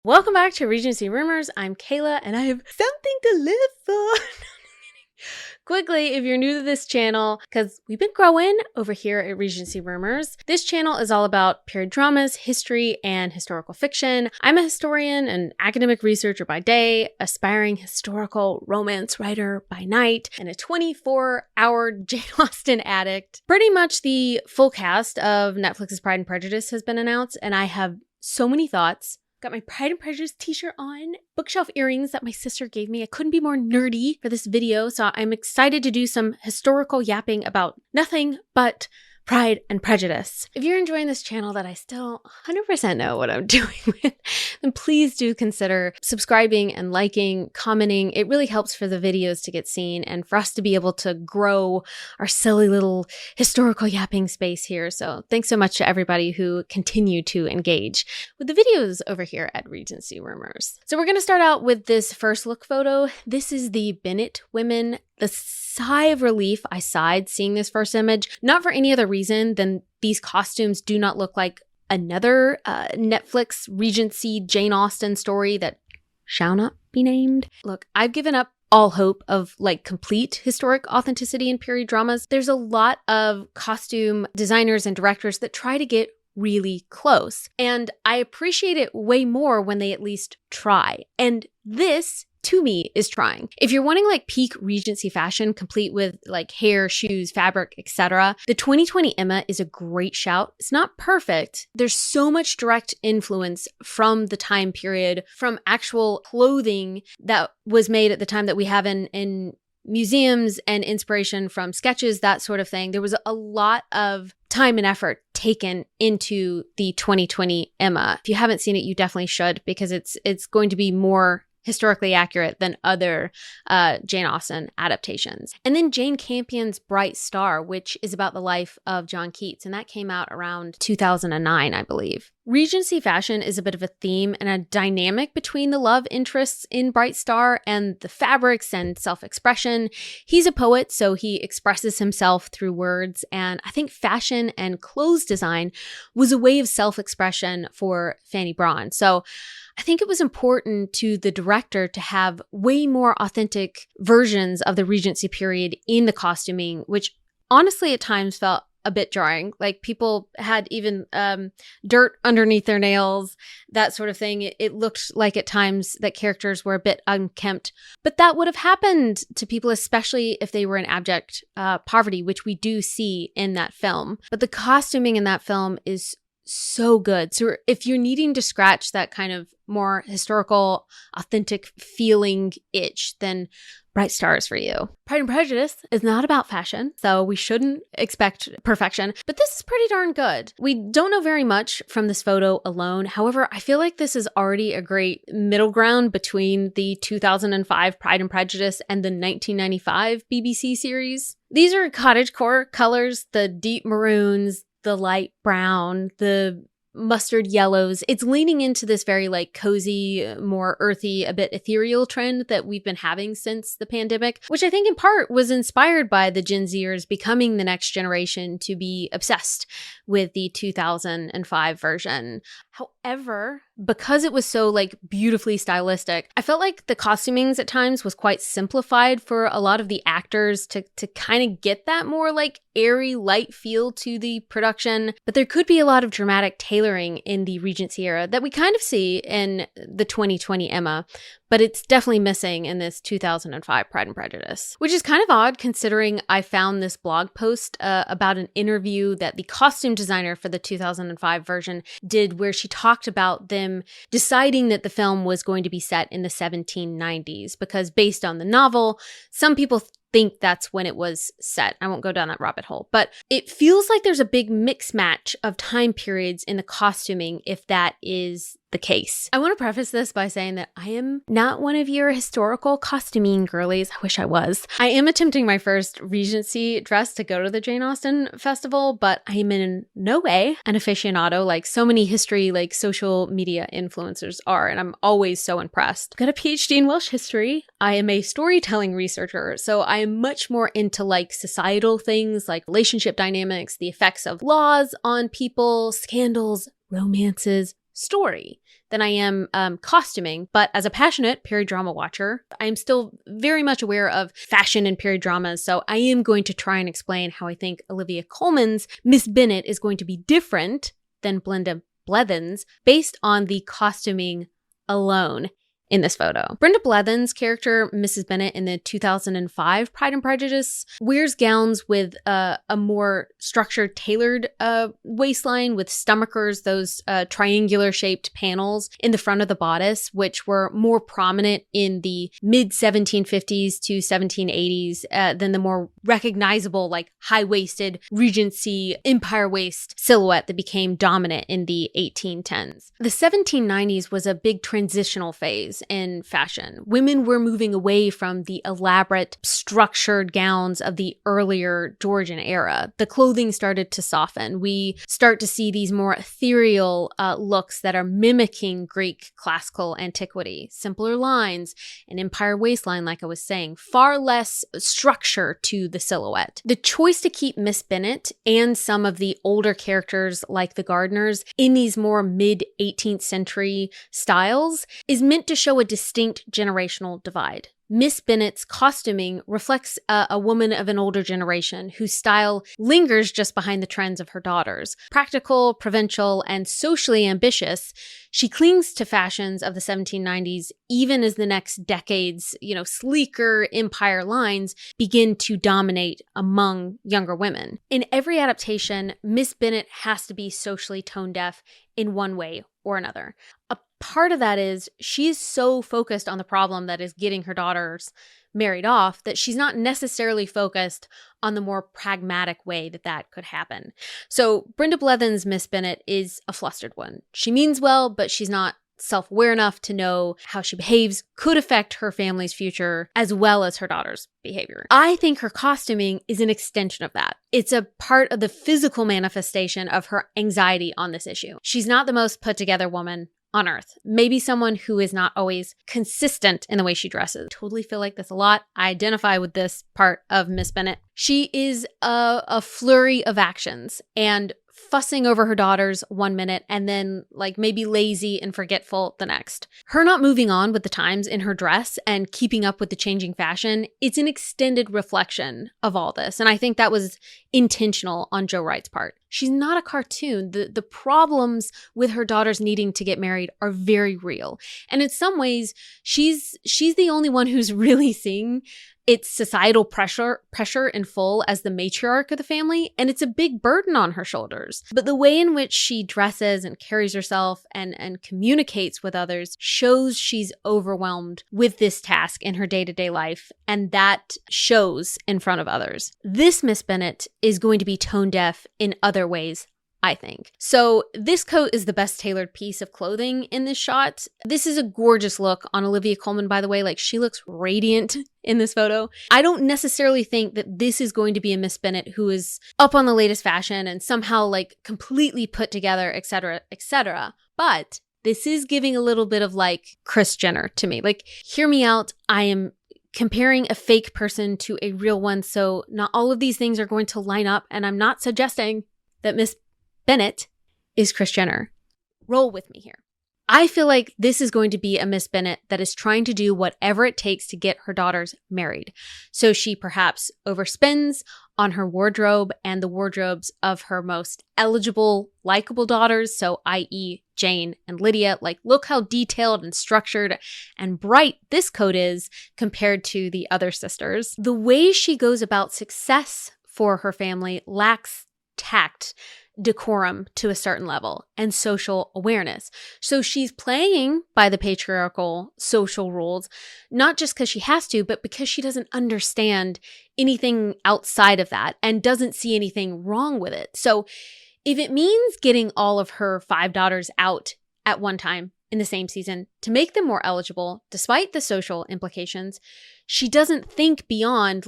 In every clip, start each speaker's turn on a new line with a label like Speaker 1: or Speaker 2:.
Speaker 1: Welcome back to Regency Rumors. I'm Kayla and I have something to live for. Quickly, if you're new to this channel, because we've been growing over here at Regency Rumors, this channel is all about period dramas, history, and historical fiction. I'm a historian and academic researcher by day, aspiring historical romance writer by night, and a 24-hour Jane Austen addict. Pretty much the full cast of Netflix's Pride and Prejudice has been announced, and I have so many thoughts. Got my Pride and Prejudice t-shirt on, bookshelf earrings that my sister gave me. I couldn't be more nerdy for this video, so I'm excited to do some historical yapping about nothing but Pride and Prejudice. If you're enjoying this channel that I still 100% know what I'm doing with, then please do consider subscribing and liking, commenting. It really helps for the videos to get seen and for us to be able to grow our silly little historical yapping space here. So thanks so much to everybody who continue to engage with the videos over here at Regency Rumors. So we're going to start out with this first look photo. This is the Bennet women. The sigh of relief I sighed seeing this first image, not for any other reason than these costumes do not look like another Netflix Regency Jane Austen story that shall not be named. Look, I've given up all hope of like complete historic authenticity in period dramas. There's a lot of costume designers and directors that try to get really close, and I appreciate it way more when they at least try. And this, to me, is trying. If you're wanting like peak Regency fashion, complete with like hair, shoes, fabric, etc., the 2020 Emma is a great shout. It's not perfect. There's so much direct influence from the time period, from actual clothing that was made at the time that we have in museums, and inspiration from sketches, that sort of thing. There was a lot of time and effort taken into the 2020 Emma. If you haven't seen it, you definitely should, because it's going to be more historically accurate than other Jane Austen adaptations. And then Jane Campion's Bright Star, which is about the life of John Keats, and that came out around 2009, I believe. Regency fashion is a bit of a theme and a dynamic between the love interests in Bright Star and the fabrics and self-expression. He's a poet, so he expresses himself through words, and I think fashion and clothes design was a way of self-expression for Fanny Braun. So I think it was important to the director to have way more authentic versions of the Regency period in the costuming, which honestly at times felt a bit jarring. Like people had even dirt underneath their nails, that sort of thing. It looked like at times that characters were a bit unkempt, but that would have happened to people, especially if they were in abject poverty, which we do see in that film. But the costuming in that film is so good. So if you're needing to scratch that kind of more historical, authentic feeling itch, then Bright Star is for you. Pride and Prejudice is not about fashion, so we shouldn't expect perfection, but this is pretty darn good. We don't know very much from this photo alone. However, I feel like this is already a great middle ground between the 2005 Pride and Prejudice and the 1995 BBC series. These are cottagecore colors, the deep maroons, the light brown, the mustard yellows. It's leaning into this very like cozy, more earthy, a bit ethereal trend that we've been having since the pandemic, which I think in part was inspired by the Gen Zers becoming the next generation to be obsessed with the 2005 version. However, because it was so like beautifully stylistic, I felt like the costumings at times was quite simplified for a lot of the actors to kind of get that more like airy, light feel to the production. But there could be a lot of dramatic tailoring in the Regency era that we kind of see in the 2020 Emma, but it's definitely missing in this 2005 Pride and Prejudice, which is kind of odd considering I found this blog post about an interview that the costume designer for the 2005 version did, where she talked about them deciding that the film was going to be set in the 1790s because based on the novel, some people think that's when it was set. I won't go down that rabbit hole, but it feels like there's a big mix match of time periods in the costuming if that is the case. I want to preface this by saying that I am not one of your historical costuming girlies. I wish I was. I am attempting my first Regency dress to go to the Jane Austen festival, but I am in no way an aficionado like so many history, like social media influencers are, and I'm always so impressed. Got a PhD in Welsh history. I am a storytelling researcher, so I am much more into like societal things like relationship dynamics, the effects of laws on people, scandals, romances, story. than I am costuming. But as a passionate period drama watcher, I am still very much aware of fashion and period dramas. So I am going to try and explain how I think Olivia Colman's Miss Bennet is going to be different than Brenda Blethyn's based on the costuming alone in this photo. Brenda Blethyn's character, Mrs. Bennet, in the 2005 Pride and Prejudice, wears gowns with a more structured, tailored waistline with stomachers, those triangular shaped panels in the front of the bodice, which were more prominent in the mid 1750s to 1780s than the more recognizable, like high-waisted Regency empire waist silhouette that became dominant in the 1810s. The 1790s was a big transitional phase in fashion. Women were moving away from the elaborate, structured gowns of the earlier Georgian era. The clothing started to soften. We start to see these more ethereal looks that are mimicking Greek classical antiquity. Simpler lines, an empire waistline, like I was saying, far less structure to the silhouette. The choice to keep Miss Bennet and some of the older characters like the gardeners in these more mid-18th century styles is meant to show a distinct generational divide. Miss Bennet's costuming reflects a woman of an older generation whose style lingers just behind the trends of her daughters. Practical, provincial, and socially ambitious, she clings to fashions of the 1790s even as the next decade's, sleeker empire lines begin to dominate among younger women. In every adaptation, Miss Bennet has to be socially tone deaf in one way or another. A part of that is she's so focused on the problem that is getting her daughters married off that she's not necessarily focused on the more pragmatic way that could happen. So Brenda Blethyn's Miss Bennet is a flustered one. She means well, but she's not self-aware enough to know how she behaves could affect her family's future as well as her daughter's behavior. I think her costuming is an extension of that. It's a part of the physical manifestation of her anxiety on this issue. She's not the most put together woman on earth. Maybe someone who is not always consistent in the way she dresses. Totally feel like this a lot. I identify with this part of Miss Bennet. She is a flurry of actions and fussing over her daughters one minute and then maybe lazy and forgetful the next. Her not moving on with the times in her dress and keeping up with the changing fashion, it's an extended reflection of all this. And I think that was intentional on Joe Wright's part. She's not a cartoon. The problems with her daughters needing to get married are very real. And in some ways, she's the only one who's really seeing its societal pressure in full as the matriarch of the family, and it's a big burden on her shoulders. But the way in which she dresses and carries herself and communicates with others shows she's overwhelmed with this task in her day-to-day life, and that shows in front of others. This Miss Bennet is going to be tone deaf in other ways, I think. So this coat is the best tailored piece of clothing in this shot. This is a gorgeous look on Olivia Colman, by the way. She looks radiant in this photo. I don't necessarily think that this is going to be a Miss Bennet who is up on the latest fashion and somehow completely put together, etc., etc. But this is giving a little bit of Kris Jenner to me. Hear me out. I am comparing a fake person to a real one. So not all of these things are going to line up. And I'm not suggesting that Miss Bennet is Kris Jenner. Roll with me here. I feel like this is going to be a Miss Bennet that is trying to do whatever it takes to get her daughters married. So she perhaps overspends on her wardrobe and the wardrobes of her most eligible, likable daughters. So i.e. Jane and Lydia. Look how detailed and structured and bright this coat is compared to the other sisters. The way she goes about success for her family lacks tact, decorum to a certain level, and social awareness. So she's playing by the patriarchal social rules, not just because she has to, but because she doesn't understand anything outside of that and doesn't see anything wrong with it. So if it means getting all of her 5 daughters out at one time in the same season to make them more eligible, despite the social implications, she doesn't think beyond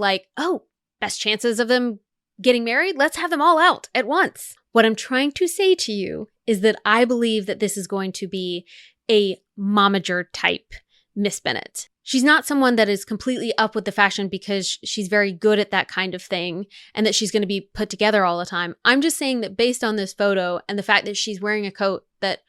Speaker 1: best chances of them getting married? Let's have them all out at once. What I'm trying to say to you is that I believe that this is going to be a momager type Miss Bennet. She's not someone that is completely up with the fashion because she's very good at that kind of thing and that she's going to be put together all the time. I'm just saying that based on this photo and the fact that she's wearing a coat that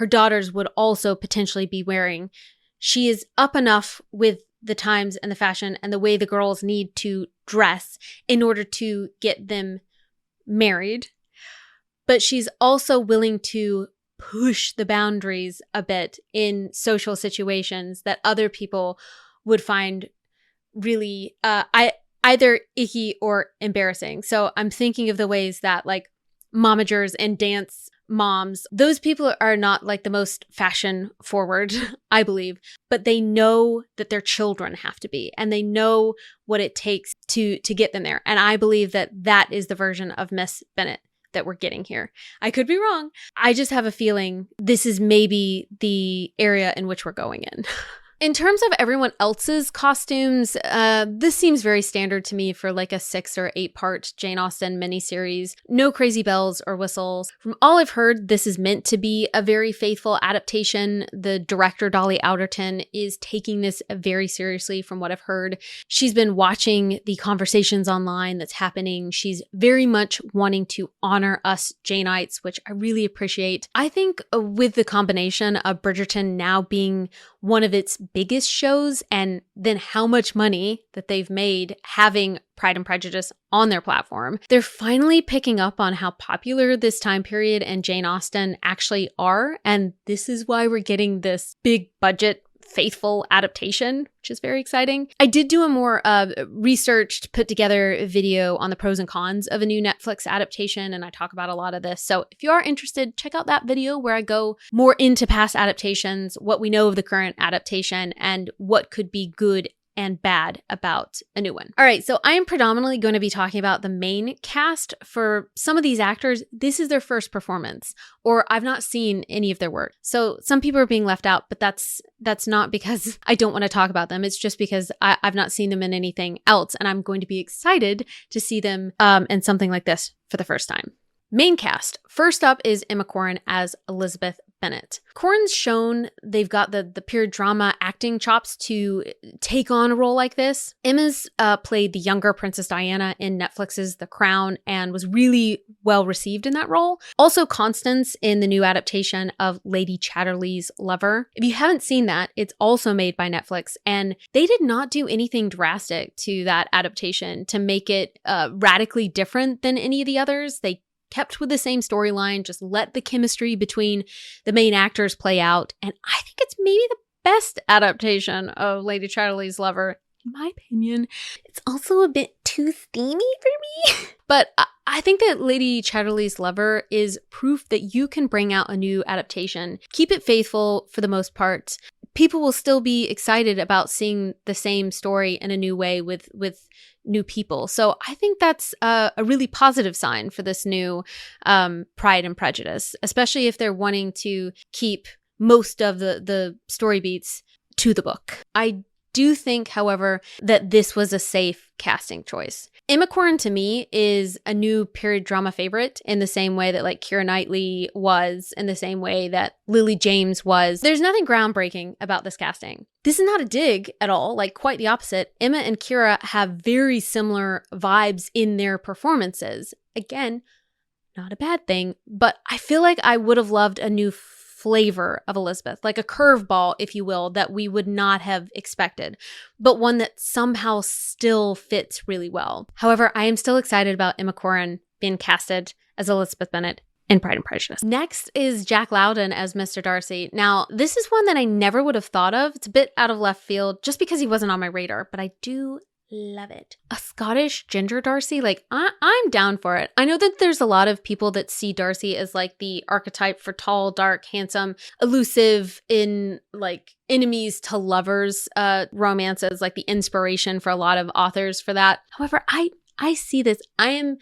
Speaker 1: her daughters would also potentially be wearing. She is up enough with the times and the fashion and the way the girls need to dress in order to get them married. But she's also willing to push the boundaries a bit in social situations that other people would find really either icky or embarrassing. So I'm thinking of the ways that like momagers and dance moms, those people are not like the most fashion forward, I believe, but they know that their children have to be, and they know what it takes to get them there. And I believe that that is the version of Miss Bennet that we're getting here. I could be wrong. I just have a feeling this is maybe the area in which we're going in. In terms of everyone else's costumes, this seems very standard to me for like a 6 or 8 part Jane Austen miniseries. No crazy bells or whistles. From all I've heard, this is meant to be a very faithful adaptation. The director, Dolly Alderton, is taking this very seriously from what I've heard. She's been watching the conversations online that's happening. She's very much wanting to honor us Janeites, which I really appreciate. I think with the combination of Bridgerton now being one of its biggest shows, and then how much money that they've made having Pride and Prejudice on their platform, they're finally picking up on how popular this time period and Jane Austen actually are. And this is why we're getting this big budget faithful adaptation, which is very exciting. I did do a more researched, put together video on the pros and cons of a new Netflix adaptation, and I talk about a lot of this. So if you are interested, check out that video where I go more into past adaptations, what we know of the current adaptation, and what could be good and bad about a new one. All right, so I am predominantly going to be talking about the main cast. For some of these actors, this is their first performance, or I've not seen any of their work. So some people are being left out, but that's not because I don't want to talk about them. It's just because I've not seen them in anything else, and I'm going to be excited to see them in something like this for the first time. Main cast. First up is Emma Corrin as Elizabeth Bennet. Corrin's shown they've got the period drama acting chops to take on a role like this. Emma's played the younger Princess Diana in Netflix's The Crown and was really well received in that role. Also Constance in the new adaptation of Lady Chatterley's Lover. If you haven't seen that, it's also made by Netflix, and they did not do anything drastic to that adaptation to make it radically different than any of the others. They kept with the same storyline, just let the chemistry between the main actors play out. And I think it's maybe the best adaptation of Lady Chatterley's Lover, in my opinion. It's also a bit too steamy for me. But I think that Lady Chatterley's Lover is proof that you can bring out a new adaptation, keep it faithful for the most part. People will still be excited about seeing the same story in a new way with new people. So I think that's a really positive sign for this new Pride and Prejudice, especially if they're wanting to keep most of the story beats to the book. I do think, however, that this was a safe casting choice. Emma Corrin, to me, is a new period drama favorite in the same way that like Keira Knightley was, in the same way that Lily James was. There's nothing groundbreaking about this casting. This is not a dig at all, like quite the opposite. Emma and Keira have very similar vibes in their performances. Again, not a bad thing, but I feel like I would have loved a new flavor of Elizabeth, like a curveball, if you will, that we would not have expected, but one that somehow still fits really well. However, I am still excited about Emma Corrin being casted as Elizabeth Bennet in Pride and Prejudice. Next is Jack Lowden as Mr. Darcy. Now, this is one that I never would have thought of. It's a bit out of left field just because he wasn't on my radar, but I do love it. A Scottish ginger Darcy, like I'm down for it. I know that there's a lot of people that see Darcy as like the archetype for tall, dark, handsome, elusive in like enemies to lovers romances, like the inspiration for a lot of authors for that. However, I see this. I'm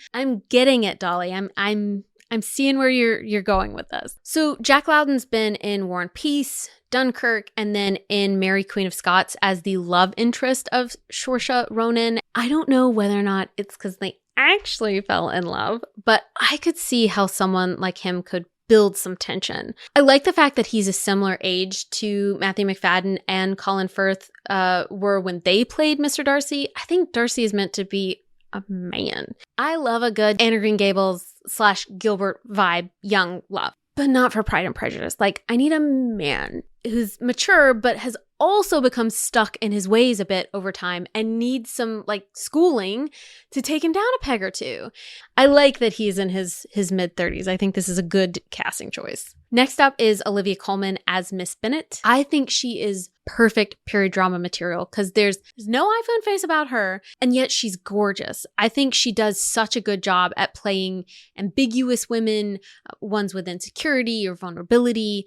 Speaker 1: getting it, Dolly. I'm seeing where you're going with this. So Jack Lowden's been in War and Peace, Dunkirk, and then in Mary Queen of Scots as the love interest of Saoirse Ronan. I don't know whether or not it's because they actually fell in love, but I could see how someone like him could build some tension. I like the fact that he's a similar age to Matthew Macfadyen and Colin Firth were when they played Mr. Darcy. I think Darcy is meant to be a man. I love a good Anne of Green Gables / Gilbert vibe, young love. but not for Pride and Prejudice. Like, I need a man who's mature, but has also become stuck in his ways a bit over time and needs some like schooling to take him down a peg or two. I like that he's in his mid-30s. I think this is a good casting choice. Next up is Olivia Colman as Miss Bennet. I think she is perfect period drama material because there's no iPhone face about her, and yet she's gorgeous. I think she does such a good job at playing ambiguous women, ones with insecurity or vulnerability.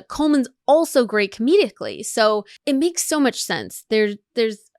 Speaker 1: Coleman's also great comedically, so it makes so much sense. There's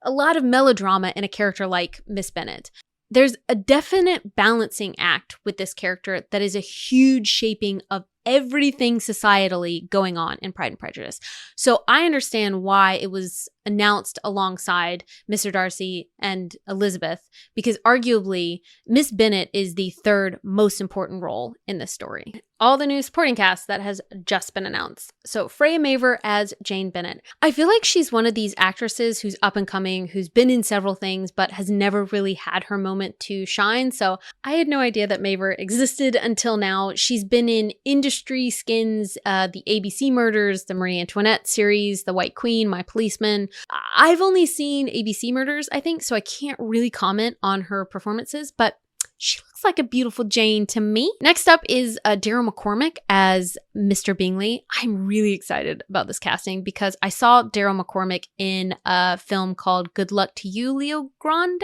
Speaker 1: a lot of melodrama in a character like Miss Bennet. There's a definite balancing act with this character that is a huge shaping of everything societally going on in Pride and Prejudice. So I understand why it was announced alongside Mr. Darcy and Elizabeth, because arguably Miss Bennet is the third most important role in this story. All the new supporting cast that has just been announced. So Freya Maver as Jane Bennet. I feel like she's one of these actresses who's up and coming, who's been in several things, but has never really had her moment to shine. So I had no idea that Maver existed until now. She's been in Industry, Skins, the ABC Murders, the Marie Antoinette series, The White Queen, My Policeman. I've only seen ABC Murders, I think, so I can't really comment on her performances, but she looks like a beautiful Jane to me. Next up is Daryl McCormack as Mr. Bingley. I'm really excited about this casting because I saw Daryl McCormack in a film called Good Luck to You, Leo Grande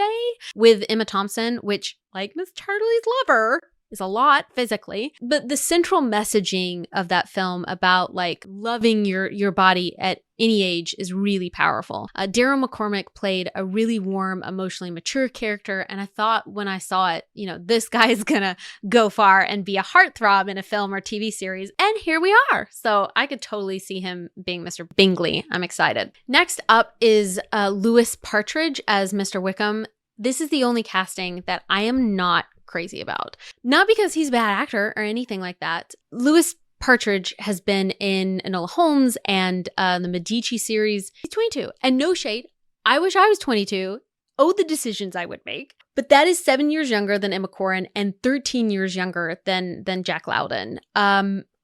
Speaker 1: with Emma Thompson, which, like Miss Charlie's Lover, is a lot physically, but the central messaging of that film about like loving your body at any age is really powerful. Daryl McCormack played a really warm, emotionally mature character, and I thought when I saw it, this guy is gonna go far and be a heartthrob in a film or TV series, and here we are. So I could totally see him being Mr. Bingley. I'm excited. Next up is Louis Partridge as Mr. Wickham. This is the only casting that I am not crazy about. Not because he's a bad actor or anything like that. Louis Partridge has been in Enola Holmes and the Medici series. He's 22. And no shade, I wish I was 22. Oh, the decisions I would make. But that is 7 years younger than Emma Corrin and 13 years younger than Jack Lowden.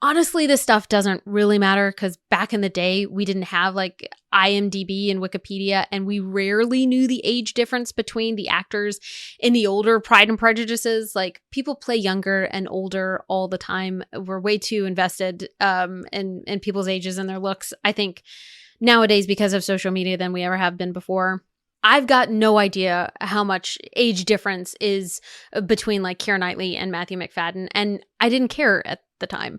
Speaker 1: Honestly, this stuff doesn't really matter because back in the day, we didn't have like IMDb and Wikipedia, and we rarely knew the age difference between the actors in the older Pride and Prejudices. Like, people play younger and older all the time. We're way too invested in people's ages and their looks, I think, nowadays because of social media than we ever have been before. I've got no idea how much age difference is between like Keira Knightley and Matthew Macfadyen, and I didn't care at the time.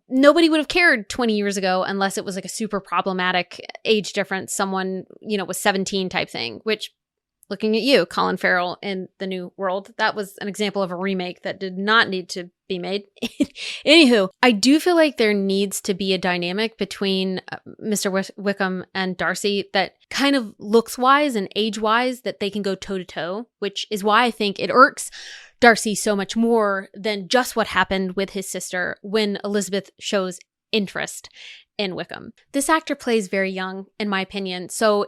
Speaker 1: Nobody would have cared 20 years ago unless it was like a super problematic age difference. Someone, was 17 type thing, which, looking at you, Colin Farrell in The New World, that was an example of a remake that did not need to be made. Anywho, I do feel like there needs to be a dynamic between Mr. Wickham and Darcy that kind of looks-wise and age-wise that they can go toe-to-toe, which is why I think it irks Darcy so much more than just what happened with his sister when Elizabeth shows interest in Wickham. This actor plays very young, in my opinion, so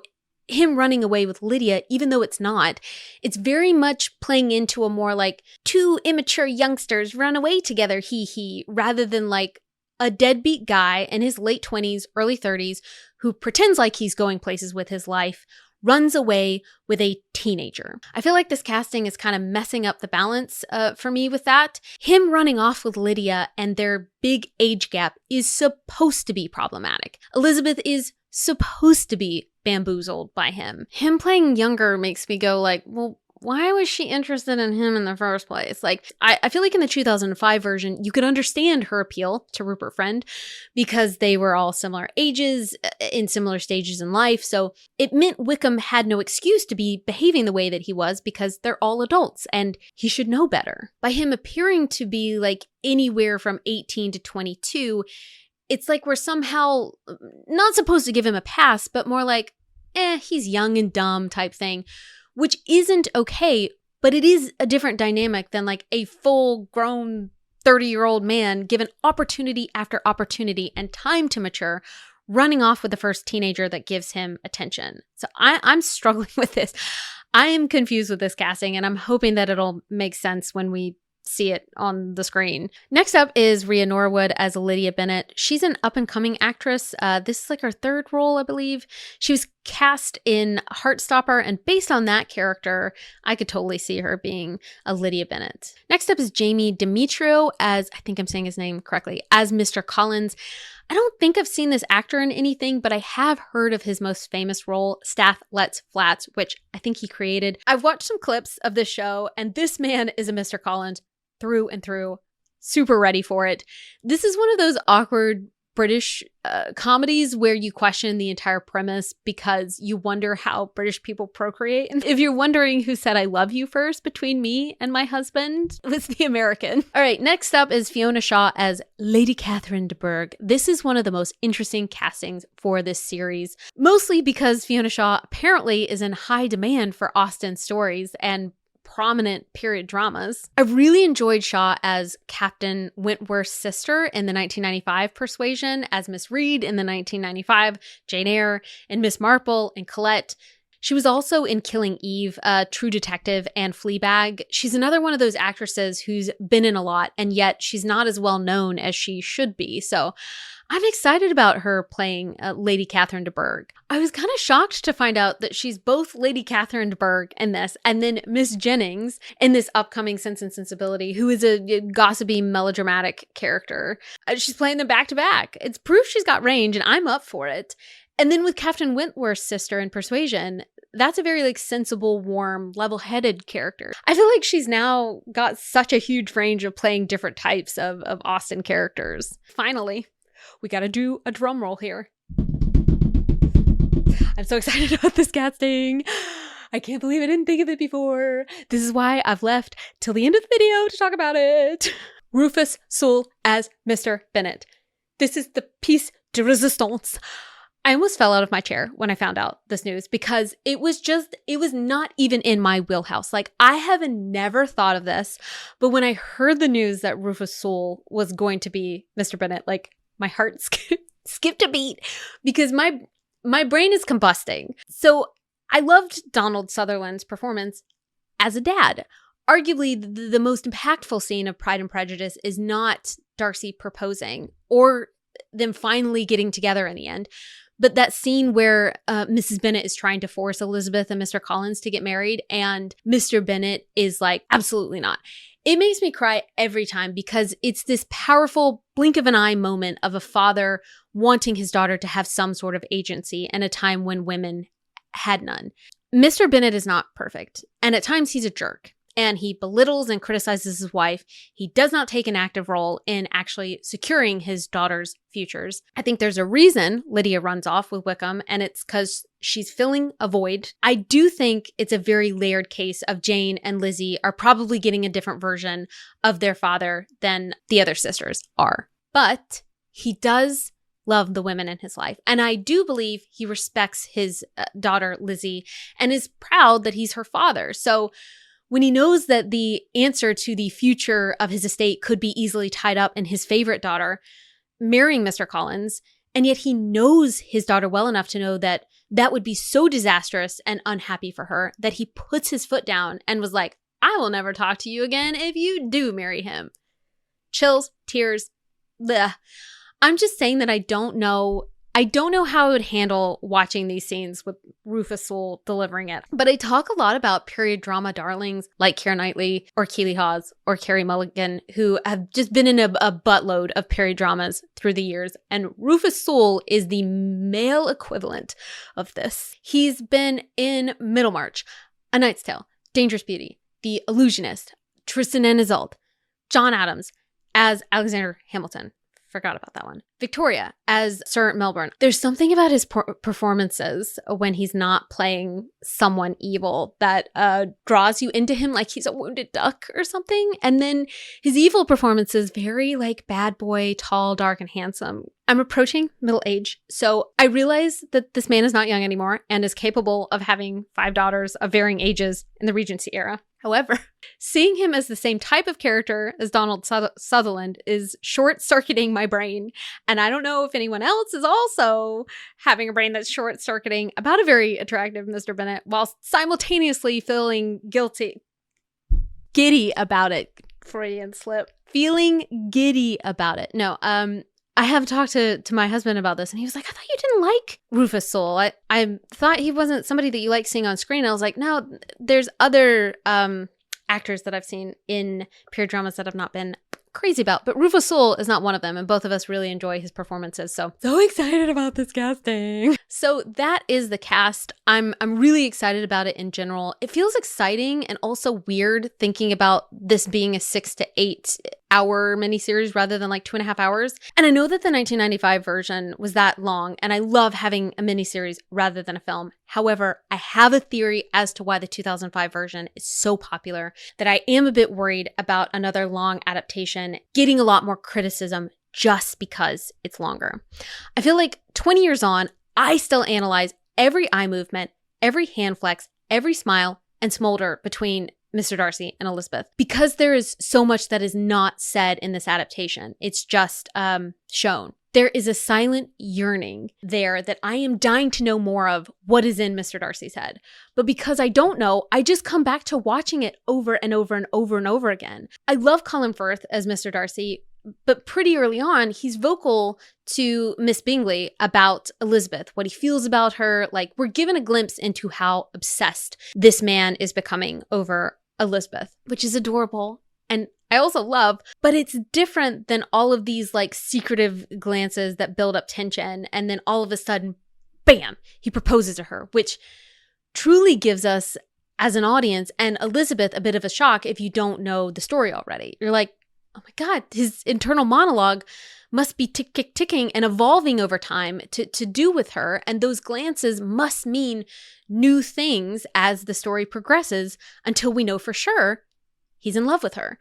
Speaker 1: him running away with Lydia, even though it's not, it's very much playing into a more like two immature youngsters run away together, hee, rather than like a deadbeat guy in his late 20s, early 30s who pretends like he's going places with his life, runs away with a teenager. I feel like this casting is kind of messing up the balance for me with that. Him running off with Lydia and their big age gap is supposed to be problematic. Elizabeth is supposed to be bamboozled by him. Him playing younger makes me go like, well, why was she interested in him in the first place? Like, I feel like in the 2005 version, you could understand her appeal to Rupert Friend because they were all similar ages in similar stages in life. So it meant Wickham had no excuse to be behaving the way that he was because they're all adults and he should know better. By him appearing to be like anywhere from 18 to 22, it's like we're somehow not supposed to give him a pass, but more like, he's young and dumb type thing, which isn't okay, but it is a different dynamic than like a full-grown 30-year-old man given opportunity after opportunity and time to mature, running off with the first teenager that gives him attention. So I'm struggling with this. I am confused with this casting, and I'm hoping that it'll make sense when we see it on the screen. Next up is Rhea Norwood as Lydia Bennet. She's an up-and-coming actress. This is like her third role, I believe. She was cast in Heartstopper, and based on that character, I could totally see her being a Lydia Bennet. Next up is Jamie Demetriou as, I think I'm saying his name correctly, as Mr. Collins. I don't think I've seen this actor in anything, but I have heard of his most famous role, Stath Lets Flats, which I think he created. I've watched some clips of this show, and this man is a Mr. Collins through and through. Super ready for it. This is one of those awkward British comedies where you question the entire premise because you wonder how British people procreate. And if you're wondering who said I love you first between me and my husband, it was the American. All right, next up is Fiona Shaw as Lady Catherine de Bourgh. This is one of the most interesting castings for this series, mostly because Fiona Shaw apparently is in high demand for Austen stories and prominent period dramas. I really enjoyed Shaw as Captain Wentworth's sister in the 1995 Persuasion, as Miss Reed in the 1995 Jane Eyre, and Miss Marple and Colette. She was also in Killing Eve, True Detective, and Fleabag. She's another one of those actresses who's been in a lot, and yet she's not as well known as she should be. So I'm excited about her playing Lady Catherine de Bourgh. I was kind of shocked to find out that she's both Lady Catherine de Bourgh in this, and then Miss Jennings in this upcoming Sense and Sensibility, who is a gossipy, melodramatic character. She's playing them back to back. It's proof she's got range, and I'm up for it. And then with Captain Wentworth's sister in Persuasion, that's a very sensible, warm, level-headed character. I feel like she's now got such a huge range of playing different types of Austen characters. Finally, we gotta do a drum roll here. I'm so excited about this casting. I can't believe I didn't think of it before. This is why I've left till the end of the video to talk about it. Rufus Sewell as Mr. Bennet. This is the piece de resistance. I almost fell out of my chair when I found out this news because it was not even in my wheelhouse. I have never thought of this, but when I heard the news that Rufus Sewell was going to be Mr. Bennet, my heart skipped a beat because my brain is combusting. So I loved Donald Sutherland's performance as a dad. Arguably, the most impactful scene of Pride and Prejudice is not Darcy proposing or them finally getting together in the end, but that scene where Mrs. Bennet is trying to force Elizabeth and Mr. Collins to get married, and Mr. Bennet is absolutely not. It makes me cry every time because it's this powerful blink of an eye moment of a father wanting his daughter to have some sort of agency in a time when women had none. Mr. Bennet is not perfect, and at times he's a jerk. And he belittles and criticizes his wife. He does not take an active role in actually securing his daughter's futures. I think there's a reason Lydia runs off with Wickham, and it's because she's filling a void. I do think it's a very layered case of Jane and Lizzie are probably getting a different version of their father than the other sisters are. But he does love the women in his life. And I do believe he respects his daughter, Lizzie, and is proud that he's her father. So when he knows that the answer to the future of his estate could be easily tied up in his favorite daughter marrying Mr. Collins, and yet he knows his daughter well enough to know that that would be so disastrous and unhappy for her that he puts his foot down and was like, I will never talk to you again if you do marry him. Chills, tears, bleh. I'm just saying that I don't know how I would handle watching these scenes with Rufus Sewell delivering it. But I talk a lot about period drama darlings like Keira Knightley or Keely Hawes or Carey Mulligan, who have just been in a buttload of period dramas through the years. And Rufus Sewell is the male equivalent of this. He's been in Middlemarch, A Knight's Tale, Dangerous Beauty, The Illusionist, Tristan and Isolde, John Adams as Alexander Hamilton. Forgot about that one. Victoria as Sir Melbourne. There's something about his performances when he's not playing someone evil that draws you into him like he's a wounded duck or something. And then his evil performance is very bad boy, tall, dark, and handsome. I'm approaching middle age, so I realize that this man is not young anymore and is capable of having 5 daughters of varying ages in the Regency era. However, seeing him as the same type of character as Donald Sutherland is short-circuiting my brain. And I don't know if anyone else is also having a brain that's short-circuiting about a very attractive Mr. Bennet while simultaneously feeling giddy about it. Freudian slip. Feeling giddy about it. No, I have talked to my husband about this, and he was like, I thought you didn't like Rufus Sewell. I thought he wasn't somebody that you like seeing on screen. I was like, no, there's other actors that I've seen in period dramas that I've not been crazy about, but Rufus Sewell is not one of them, and both of us really enjoy his performances. So excited about this casting. So that is the cast. I'm really excited about it in general. It feels exciting and also weird thinking about this being a 6 to 8 hour miniseries rather than like 2.5 hours. And I know that the 1995 version was that long, and I love having a miniseries rather than a film. However, I have a theory as to why the 2005 version is so popular that I am a bit worried about another long adaptation getting a lot more criticism just because it's longer. I feel like 20 years on, I still analyze every eye movement, every hand flex, every smile and smolder between Mr. Darcy and Elizabeth, because there is so much that is not said in this adaptation. It's just shown. There is a silent yearning there that I am dying to know more of what is in Mr. Darcy's head. But because I don't know, I just come back to watching it over and over and over and over again. I love Colin Firth as Mr. Darcy, but pretty early on, he's vocal to Miss Bingley about Elizabeth, what he feels about her. Like, we're given a glimpse into how obsessed this man is becoming over Elizabeth, which is adorable. And I also love, but it's different than all of these like secretive glances that build up tension. And then all of a sudden, bam, he proposes to her, which truly gives us as an audience and Elizabeth a bit of a shock if you don't know the story already. You're like, oh my God, his internal monologue must be ticking and evolving over time to do with her. And those glances must mean new things as the story progresses until we know for sure he's in love with her.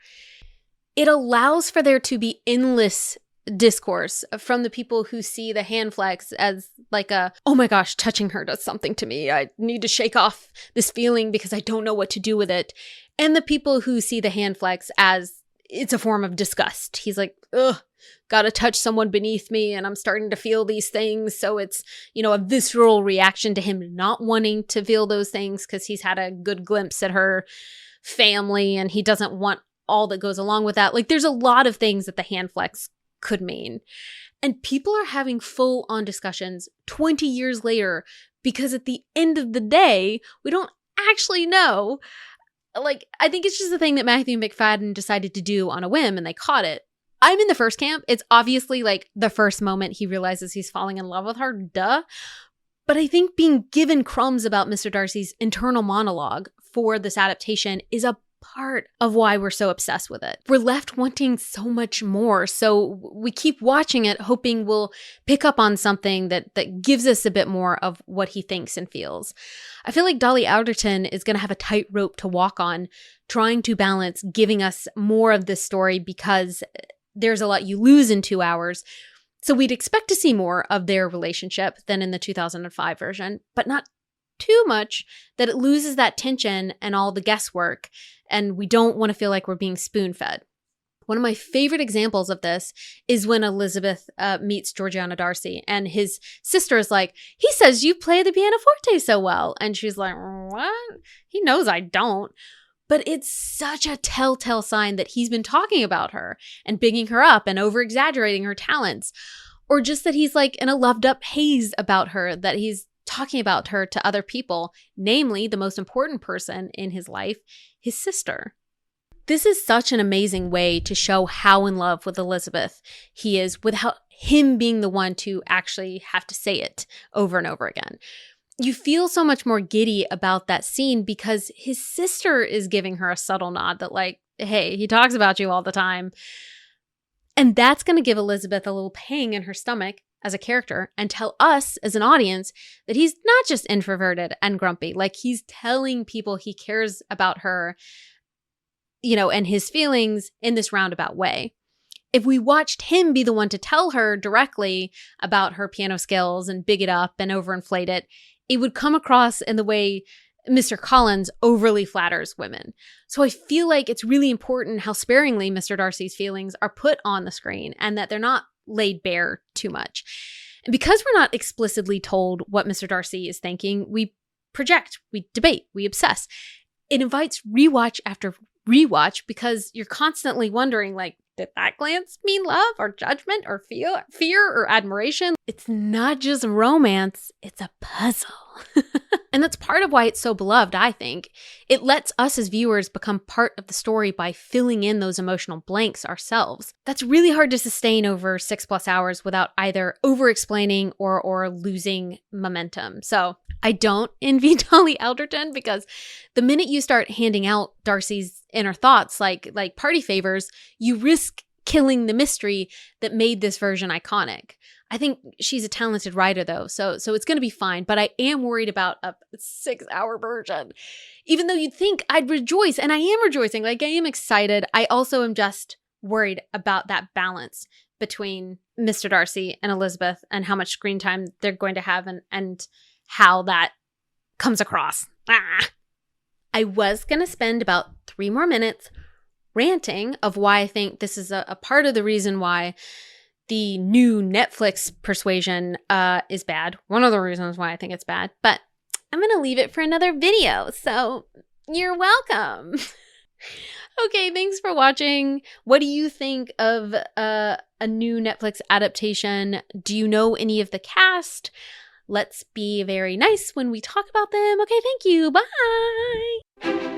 Speaker 1: It allows for there to be endless discourse from the people who see the hand flex as like a, oh my gosh, touching her does something to me. I need to shake off this feeling because I don't know what to do with it. And the people who see the hand flex as it's a form of disgust. He's like, ugh, gotta touch someone beneath me and I'm starting to feel these things. So it's, a visceral reaction to him not wanting to feel those things because he's had a good glimpse at her family and he doesn't want all that goes along with that. Like, there's a lot of things that the hand flex could mean. And people are having full on discussions 20 years later because at the end of the day, we don't actually know. Like, I think it's just a thing that Matthew Macfadyen decided to do on a whim and they caught it. I'm in the first camp. It's obviously like the first moment he realizes he's falling in love with her. Duh. But I think being given crumbs about Mr. Darcy's internal monologue for this adaptation is a part of why we're so obsessed with it. We're left wanting so much more. So we keep watching it, hoping we'll pick up on something that gives us a bit more of what he thinks and feels. I feel like Dolly Alderton is going to have a tightrope to walk on, trying to balance giving us more of this story because there's a lot you lose in 2 hours. So we'd expect to see more of their relationship than in the 2005 version, but not too much that it loses that tension and all the guesswork, and we don't want to feel like we're being spoon-fed. One of my favorite examples of this is when Elizabeth meets Georgiana Darcy, and his sister is like, he says you play the pianoforte so well. And she's like, what? He knows I don't. But it's such a telltale sign that he's been talking about her and bigging her up and over-exaggerating her talents. Or just that he's like in a loved-up haze about her, that he's talking about her to other people, namely the most important person in his life, his sister. This is such an amazing way to show how in love with Elizabeth he is without him being the one to actually have to say it over and over again. You feel so much more giddy about that scene because his sister is giving her a subtle nod that like, hey, he talks about you all the time. And that's going to give Elizabeth a little pang in her stomach as a character and tell us as an audience that he's not just introverted and grumpy. Like, he's telling people he cares about her, and his feelings in this roundabout way. If we watched him be the one to tell her directly about her piano skills and big it up and overinflate it, it would come across in the way Mr. Collins overly flatters women. So I feel like it's really important how sparingly Mr. Darcy's feelings are put on the screen and that they're not laid bare too much. And because we're not explicitly told what Mr. Darcy is thinking, we project, we debate, we obsess. It invites rewatch after rewatch because you're constantly wondering, like, did that glance mean love or judgment or fear or admiration? It's not just romance, it's a puzzle. And that's part of why it's so beloved, I think. It lets us as viewers become part of the story by filling in those emotional blanks ourselves. That's really hard to sustain over 6+ hours without either over-explaining or losing momentum. So I don't envy Dolly Alderton, because the minute you start handing out Darcy's inner thoughts like party favors, you risk killing the mystery that made this version iconic. I think she's a talented writer, though, so it's going to be fine. But I am worried about a 6-hour version. Even though you'd think I'd rejoice, and I am rejoicing. Like, I am excited. I also am just worried about that balance between Mr. Darcy and Elizabeth and how much screen time they're going to have and how that comes across. I was going to spend about 3 more minutes ranting of why I think this is a part of the reason why the new Netflix Persuasion is bad. One of the reasons why I think it's bad. But I'm going to leave it for another video, so you're welcome. Okay, thanks for watching. What do you think of a new Netflix adaptation? Do you know any of the cast? Let's be very nice when we talk about them. Okay, thank you. Bye.